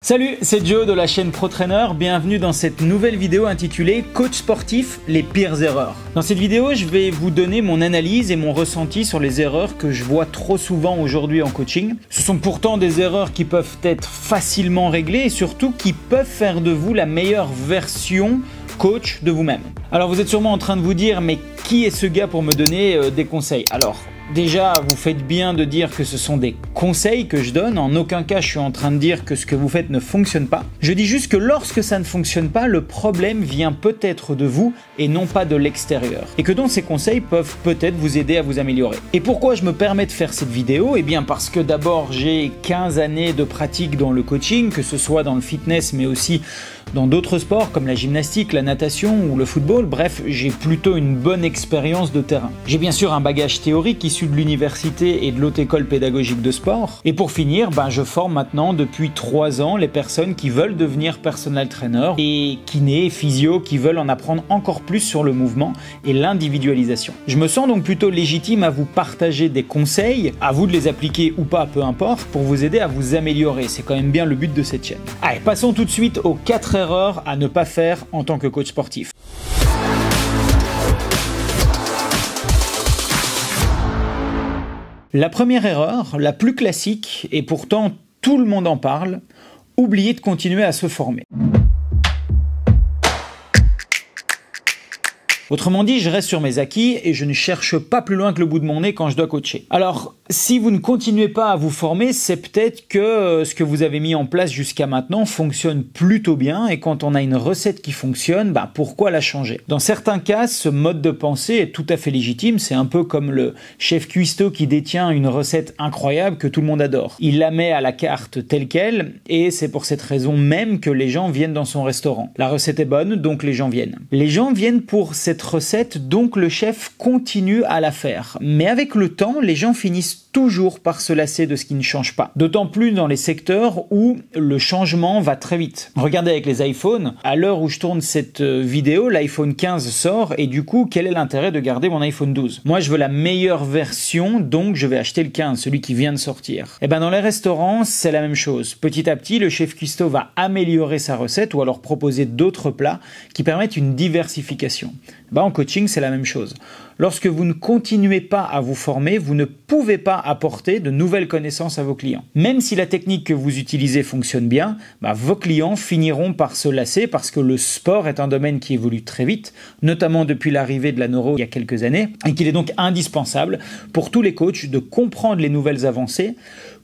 Salut, c'est Joe de la chaîne Pro Trainer, bienvenue dans cette nouvelle vidéo intitulée Coach sportif, les pires erreurs. Dans cette vidéo, je vais vous donner mon analyse et mon ressenti sur les erreurs que je vois trop souvent aujourd'hui en coaching. Ce sont pourtant des erreurs qui peuvent être facilement réglées et surtout qui peuvent faire de vous la meilleure version coach de vous-même. Alors vous êtes sûrement en train de vous dire, mais qui est ce gars pour me donner des conseils? Alors, déjà, vous faites bien de dire que ce sont des conseils que je donne. En aucun cas, je suis en train de dire que ce que vous faites ne fonctionne pas. Je dis juste que lorsque ça ne fonctionne pas, le problème vient peut-être de vous et non pas de l'extérieur. Et que donc ces conseils peuvent peut-être vous aider à vous améliorer. Et pourquoi je me permets de faire cette vidéo? Eh bien parce que d'abord, j'ai 15 années de pratique dans le coaching, que ce soit dans le fitness mais aussi dans d'autres sports comme la gymnastique, la natation ou le football. Bref, j'ai plutôt une bonne expérience de terrain. J'ai bien sûr un bagage théorique issu de l'université et de l'Haute École Pédagogique de Sport. Et pour finir, je forme maintenant depuis 3 ans les personnes qui veulent devenir personal trainer et kinés, physio, qui veulent en apprendre encore plus sur le mouvement et l'individualisation. Je me sens donc plutôt légitime à vous partager des conseils, à vous de les appliquer ou pas, peu importe, pour vous aider à vous améliorer. C'est quand même bien le but de cette chaîne. Allez, passons tout de suite aux 4 erreurs à ne pas faire en tant que coach sportif. La première erreur, la plus classique, et pourtant tout le monde en parle, oublier de continuer à se former. Autrement dit, je reste sur mes acquis et je ne cherche pas plus loin que le bout de mon nez quand je dois coacher. Alors, si vous ne continuez pas à vous former, c'est peut-être que ce que vous avez mis en place jusqu'à maintenant fonctionne plutôt bien et quand on a une recette qui fonctionne, pourquoi la changer? Dans certains cas, ce mode de pensée est tout à fait légitime. C'est un peu comme le chef cuistot qui détient une recette incroyable que tout le monde adore. Il la met à la carte telle qu'elle et c'est pour cette raison même que les gens viennent dans son restaurant. La recette est bonne, donc les gens viennent. Les gens viennent pour cette recette, donc le chef continue à la faire. Mais avec le temps, les gens finissent toujours par se lasser de ce qui ne change pas. D'autant plus dans les secteurs où le changement va très vite. Regardez avec les iPhones, à l'heure où je tourne cette vidéo, l'iPhone 15 sort et du coup, quel est l'intérêt de garder mon iPhone 12? Moi, je veux la meilleure version, donc je vais acheter le 15, celui qui vient de sortir. Et dans les restaurants, c'est la même chose. Petit à petit, le chef cuistot va améliorer sa recette ou alors proposer d'autres plats qui permettent une diversification. En coaching, c'est la même chose. Lorsque vous ne continuez pas à vous former, vous ne pouvez pas apporter de nouvelles connaissances à vos clients. Même si la technique que vous utilisez fonctionne bien, vos clients finiront par se lasser parce que le sport est un domaine qui évolue très vite, notamment depuis l'arrivée de la neuro il y a quelques années, et qu'il est donc indispensable pour tous les coachs de comprendre les nouvelles avancées,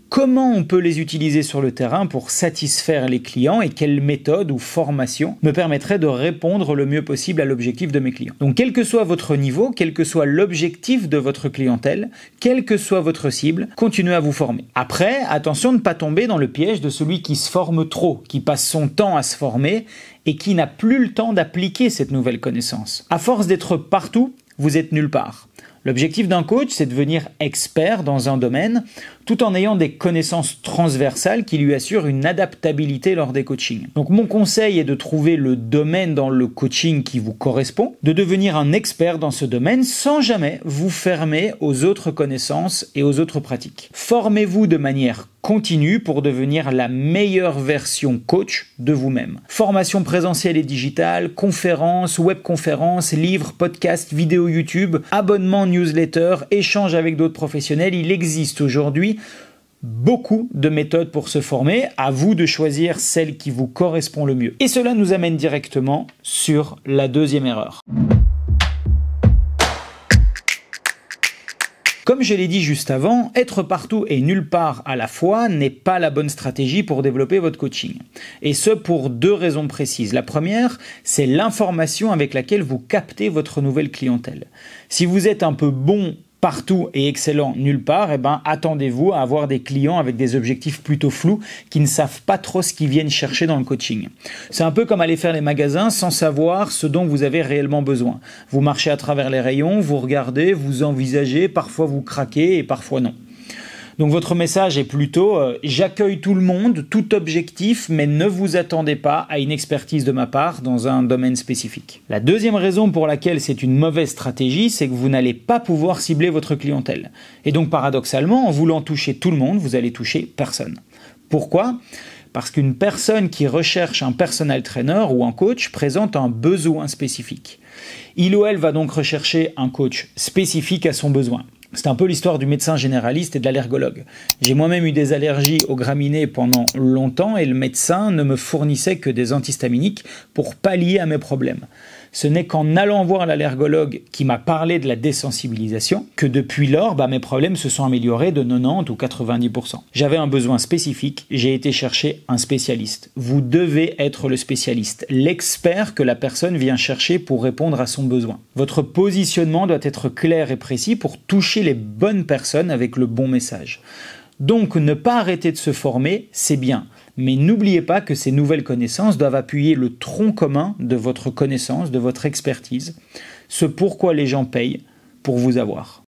comment on peut les utiliser sur le terrain pour satisfaire les clients et quelle méthode ou formation me permettrait de répondre le mieux possible à l'objectif de mes clients. Donc quel que soit votre niveau, quel que soit l'objectif de votre clientèle, quelle que soit votre cible, continuez à vous former. Après, attention de ne pas tomber dans le piège de celui qui se forme trop, qui passe son temps à se former et qui n'a plus le temps d'appliquer cette nouvelle connaissance. À force d'être partout, vous êtes nulle part. L'objectif d'un coach, c'est de devenir expert dans un domaine tout en ayant des connaissances transversales qui lui assurent une adaptabilité lors des coachings. Donc mon conseil est de trouver le domaine dans le coaching qui vous correspond, de devenir un expert dans ce domaine sans jamais vous fermer aux autres connaissances et aux autres pratiques. Formez-vous de manière continue pour devenir la meilleure version coach de vous-même. Formation présentielle et digitale, conférences, webconférences, livres, podcasts, vidéos YouTube, abonnements, newsletters, échanges avec d'autres professionnels. Il existe aujourd'hui beaucoup de méthodes pour se former. À vous de choisir celle qui vous correspond le mieux. Et cela nous amène directement sur la deuxième erreur. Comme je l'ai dit juste avant, être partout et nulle part à la fois n'est pas la bonne stratégie pour développer votre coaching. Et ce pour 2 raisons précises. La première, c'est l'information avec laquelle vous captez votre nouvelle clientèle. Si vous êtes un peu bon partout et excellent nulle part, attendez-vous à avoir des clients avec des objectifs plutôt flous qui ne savent pas trop ce qu'ils viennent chercher dans le coaching. C'est un peu comme aller faire les magasins sans savoir ce dont vous avez réellement besoin. Vous marchez à travers les rayons, vous regardez, vous envisagez, parfois vous craquez et parfois non. Donc votre message est plutôt j'accueille tout le monde, tout objectif, mais ne vous attendez pas à une expertise de ma part dans un domaine spécifique. La deuxième raison pour laquelle c'est une mauvaise stratégie, c'est que vous n'allez pas pouvoir cibler votre clientèle. Et donc paradoxalement, en voulant toucher tout le monde, vous allez toucher personne. Pourquoi ? Parce qu'une personne qui recherche un personal trainer ou un coach présente un besoin spécifique. Il ou elle va donc rechercher un coach spécifique à son besoin. C'est un peu l'histoire du médecin généraliste et de l'allergologue. J'ai moi-même eu des allergies aux graminées pendant longtemps et le médecin ne me fournissait que des antihistaminiques pour pallier à mes problèmes. Ce n'est qu'en allant voir l'allergologue qui m'a parlé de la désensibilisation que depuis lors, mes problèmes se sont améliorés de 90 ou 90%. J'avais un besoin spécifique, j'ai été chercher un spécialiste. Vous devez être le spécialiste, l'expert que la personne vient chercher pour répondre à son besoin. Votre positionnement doit être clair et précis pour toucher les bonnes personnes avec le bon message. Donc, ne pas arrêter de se former, c'est bien. Mais n'oubliez pas que ces nouvelles connaissances doivent appuyer le tronc commun de votre connaissance, de votre expertise, ce pourquoi les gens payent pour vous avoir.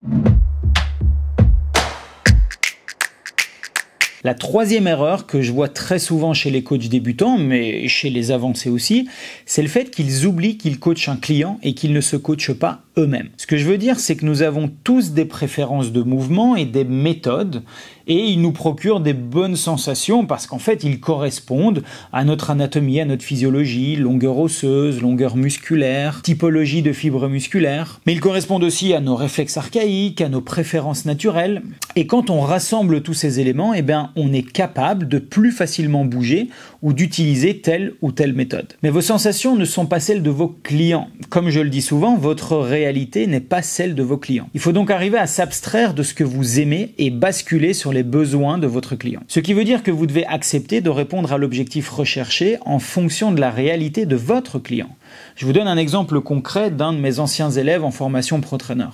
La troisième erreur que je vois très souvent chez les coachs débutants, mais chez les avancés aussi, c'est le fait qu'ils oublient qu'ils coachent un client et qu'ils ne se coachent pas eux-mêmes. Ce que je veux dire, c'est que nous avons tous des préférences de mouvement et des méthodes, et ils nous procurent des bonnes sensations parce qu'en fait, ils correspondent à notre anatomie, à notre physiologie, longueur osseuse, longueur musculaire, typologie de fibres musculaires. Mais ils correspondent aussi à nos réflexes archaïques, à nos préférences naturelles. Et quand on rassemble tous ces éléments, on est capable de plus facilement bouger ou d'utiliser telle ou telle méthode. Mais vos sensations ne sont pas celles de vos clients. Comme je le dis souvent, votre réalité n'est pas celle de vos clients. Il faut donc arriver à s'abstraire de ce que vous aimez et basculer sur les besoins de votre client. Ce qui veut dire que vous devez accepter de répondre à l'objectif recherché en fonction de la réalité de votre client. Je vous donne un exemple concret d'un de mes anciens élèves en formation pro-trainer.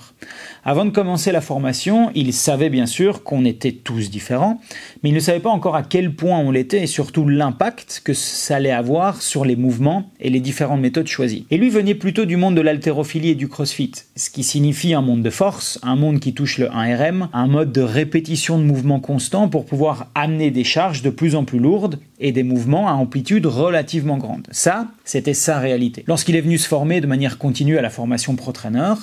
Avant de commencer la formation, il savait bien sûr qu'on était tous différents, mais il ne savait pas encore à quel point on l'était et surtout l'impact que ça allait avoir sur les mouvements et les différentes méthodes choisies. Et lui venait plutôt du monde de l'haltérophilie et du crossfit, ce qui signifie un monde de force, un monde qui touche le 1RM, un mode de répétition de mouvements constants pour pouvoir amener des charges de plus en plus lourdes et des mouvements à amplitude relativement grande. Ça, c'était sa réalité. Lorsqu'il est venu se former de manière continue à la formation pro-trainer,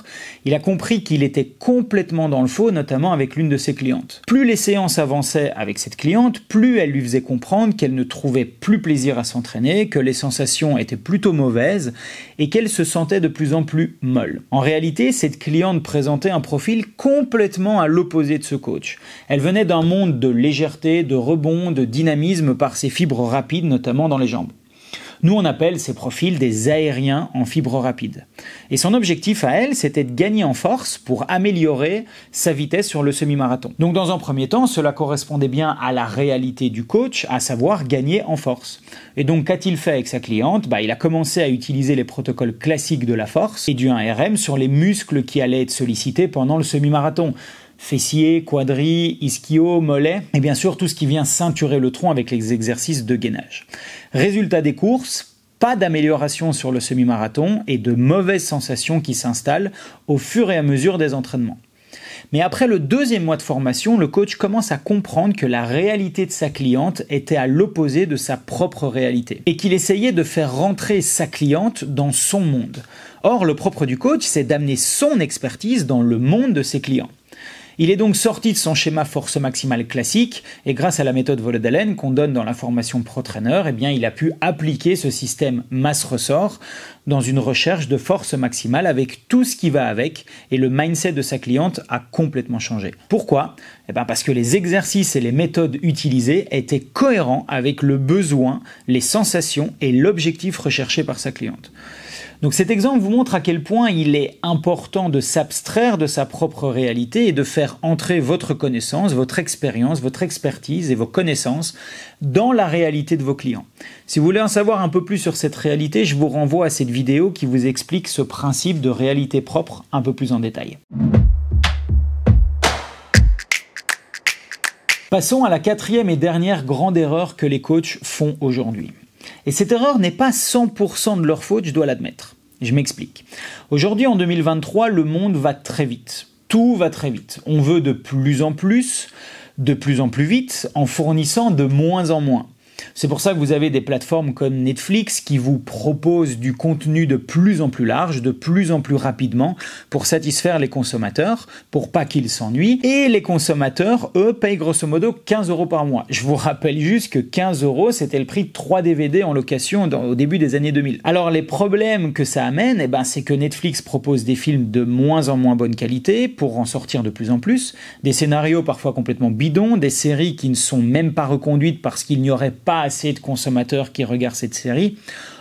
il a compris qu'il était complètement dans le faux, notamment avec l'une de ses clientes. Plus les séances avançaient avec cette cliente, plus elle lui faisait comprendre qu'elle ne trouvait plus plaisir à s'entraîner, que les sensations étaient plutôt mauvaises et qu'elle se sentait de plus en plus molle. En réalité, cette cliente présentait un profil complètement à l'opposé de ce coach. Elle venait d'un monde de légèreté, de rebond, de dynamisme par ses fibres rapides, notamment dans les jambes. Nous, on appelle ces profils des aériens en fibres rapides. Et son objectif à elle, c'était de gagner en force pour améliorer sa vitesse sur le semi-marathon. Donc dans un premier temps, cela correspondait bien à la réalité du coach, à savoir gagner en force. Et donc qu'a-t-il fait avec sa cliente ? Il a commencé à utiliser les protocoles classiques de la force et du 1RM sur les muscles qui allaient être sollicités pendant le semi-marathon. Fessiers, quadris, ischio, mollets, et bien sûr tout ce qui vient ceinturer le tronc avec les exercices de gainage. Résultat des courses, pas d'amélioration sur le semi-marathon et de mauvaises sensations qui s'installent au fur et à mesure des entraînements. Mais après le deuxième mois de formation, le coach commence à comprendre que la réalité de sa cliente était à l'opposé de sa propre réalité et qu'il essayait de faire rentrer sa cliente dans son monde. Or, le propre du coach, c'est d'amener son expertise dans le monde de ses clients. Il est donc sorti de son schéma force maximale classique et grâce à la méthode Volodalen qu'on donne dans la formation pro-trainer, il a pu appliquer ce système masse-ressort dans une recherche de force maximale avec tout ce qui va avec et le mindset de sa cliente a complètement changé. Pourquoi ? Parce que les exercices et les méthodes utilisées étaient cohérents avec le besoin, les sensations et l'objectif recherché par sa cliente. Donc cet exemple vous montre à quel point il est important de s'abstraire de sa propre réalité et de faire entrer votre connaissance, votre expérience, votre expertise et vos connaissances dans la réalité de vos clients. Si vous voulez en savoir un peu plus sur cette réalité, je vous renvoie à cette vidéo qui vous explique ce principe de réalité propre un peu plus en détail. Passons à la quatrième et dernière grande erreur que les coachs font aujourd'hui. Et cette erreur n'est pas 100% de leur faute, je dois l'admettre. Je m'explique. Aujourd'hui, en 2023, le monde va très vite. Tout va très vite. On veut de plus en plus vite, en fournissant de moins en moins. C'est pour ça que vous avez des plateformes comme Netflix qui vous proposent du contenu de plus en plus large, de plus en plus rapidement pour satisfaire les consommateurs, pour pas qu'ils s'ennuient. Et les consommateurs, eux, payent grosso modo 15 € par mois. Je vous rappelle juste que 15 €, c'était le prix de 3 DVD en location au début des années 2000. Alors les problèmes que ça amène, c'est que Netflix propose des films de moins en moins bonne qualité pour en sortir de plus en plus, des scénarios parfois complètement bidons, des séries qui ne sont même pas reconduites parce qu'il n'y aurait pas assez de consommateurs qui regardent cette série,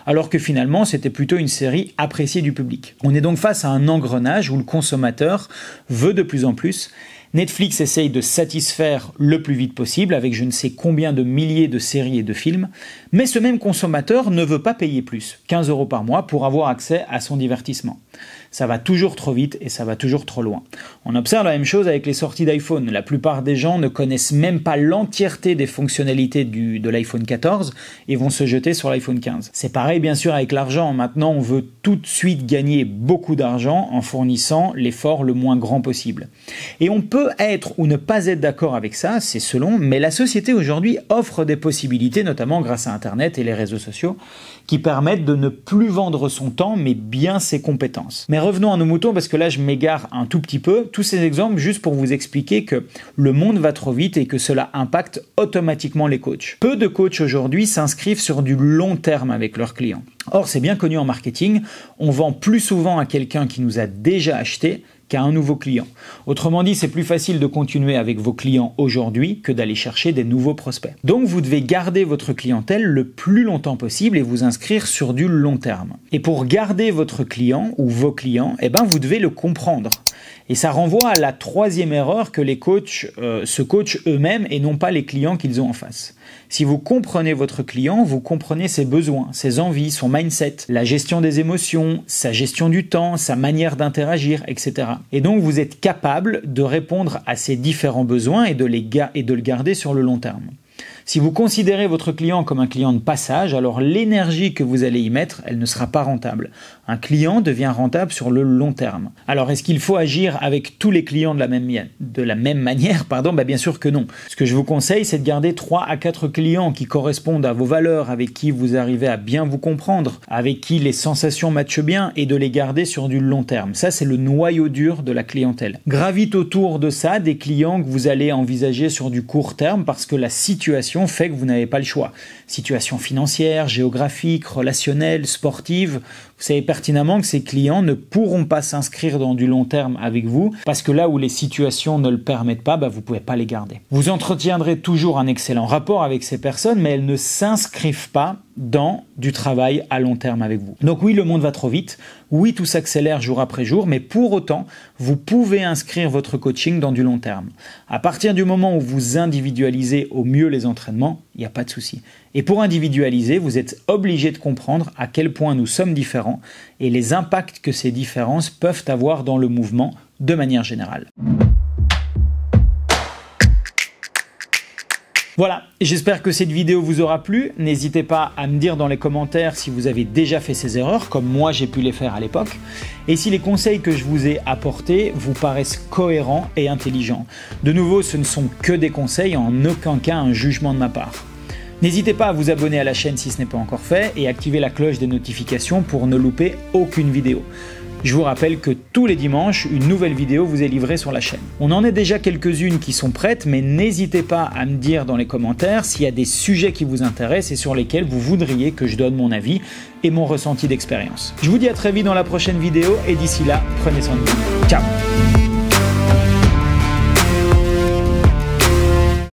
alors que finalement c'était plutôt une série appréciée du public. On est donc face à un engrenage où le consommateur veut de plus en plus. Netflix essaye de satisfaire le plus vite possible avec je ne sais combien de milliers de séries et de films, mais ce même consommateur ne veut pas payer plus, 15 € par mois, pour avoir accès à son divertissement. Ça va toujours trop vite et ça va toujours trop loin. On observe la même chose avec les sorties d'iPhone. La plupart des gens ne connaissent même pas l'entièreté des fonctionnalités de l'iPhone 14 et vont se jeter sur l'iPhone 15. C'est pareil bien sûr avec l'argent. Maintenant, on veut tout de suite gagner beaucoup d'argent en fournissant l'effort le moins grand possible. Et on peut être ou ne pas être d'accord avec ça, c'est selon, mais la société aujourd'hui offre des possibilités, notamment grâce à Internet et les réseaux sociaux, qui permettent de ne plus vendre son temps, mais bien ses compétences. Mais revenons à nos moutons, parce que là, je m'égare un tout petit peu. Tous ces exemples, juste pour vous expliquer que le monde va trop vite et que cela impacte automatiquement les coachs. Peu de coachs aujourd'hui s'inscrivent sur du long terme avec leurs clients. Or, c'est bien connu en marketing, on vend plus souvent à quelqu'un qui nous a déjà acheté qu'à un nouveau client. Autrement dit, c'est plus facile de continuer avec vos clients aujourd'hui que d'aller chercher des nouveaux prospects. Donc, vous devez garder votre clientèle le plus longtemps possible et vous inscrire sur du long terme. Et pour garder votre client ou vos clients, vous devez le comprendre. Et ça renvoie à la troisième erreur que les coachs se coachent eux-mêmes et non pas les clients qu'ils ont en face. Si vous comprenez votre client, vous comprenez ses besoins, ses envies, son mindset, la gestion des émotions, sa gestion du temps, sa manière d'interagir, etc. Et donc vous êtes capable de répondre à ces différents besoins et de le garder sur le long terme. Si vous considérez votre client comme un client de passage, alors l'énergie que vous allez y mettre, elle ne sera pas rentable. Un client devient rentable sur le long terme. Alors, est-ce qu'il faut agir avec tous les clients de la même manière? Bien sûr que non. Ce que je vous conseille, c'est de garder 3 à 4 clients qui correspondent à vos valeurs, avec qui vous arrivez à bien vous comprendre, avec qui les sensations matchent bien, et de les garder sur du long terme. Ça, c'est le noyau dur de la clientèle. Gravite autour de ça des clients que vous allez envisager sur du court terme parce que la situation fait que vous n'avez pas le choix. Situation financière, géographique, relationnelle, sportive. Vous savez pertinemment que ces clients ne pourront pas s'inscrire dans du long terme avec vous parce que là où les situations ne le permettent pas, vous ne pouvez pas les garder. Vous entretiendrez toujours un excellent rapport avec ces personnes, mais elles ne s'inscrivent pas dans du travail à long terme avec vous. Donc oui, le monde va trop vite. Oui, tout s'accélère jour après jour, mais pour autant, vous pouvez inscrire votre coaching dans du long terme. À partir du moment où vous individualisez au mieux les entraînements, il n'y a pas de souci. Et pour individualiser, vous êtes obligé de comprendre à quel point nous sommes différents et les impacts que ces différences peuvent avoir dans le mouvement de manière générale. Voilà, j'espère que cette vidéo vous aura plu. N'hésitez pas à me dire dans les commentaires si vous avez déjà fait ces erreurs, comme moi j'ai pu les faire à l'époque, et si les conseils que je vous ai apportés vous paraissent cohérents et intelligents. De nouveau, ce ne sont que des conseils, en aucun cas un jugement de ma part. N'hésitez pas à vous abonner à la chaîne si ce n'est pas encore fait et activer la cloche des notifications pour ne louper aucune vidéo. Je vous rappelle que tous les dimanches, une nouvelle vidéo vous est livrée sur la chaîne. On en a déjà quelques-unes qui sont prêtes, mais n'hésitez pas à me dire dans les commentaires s'il y a des sujets qui vous intéressent et sur lesquels vous voudriez que je donne mon avis et mon ressenti d'expérience. Je vous dis à très vite dans la prochaine vidéo et d'ici là, prenez soin de vous. Ciao!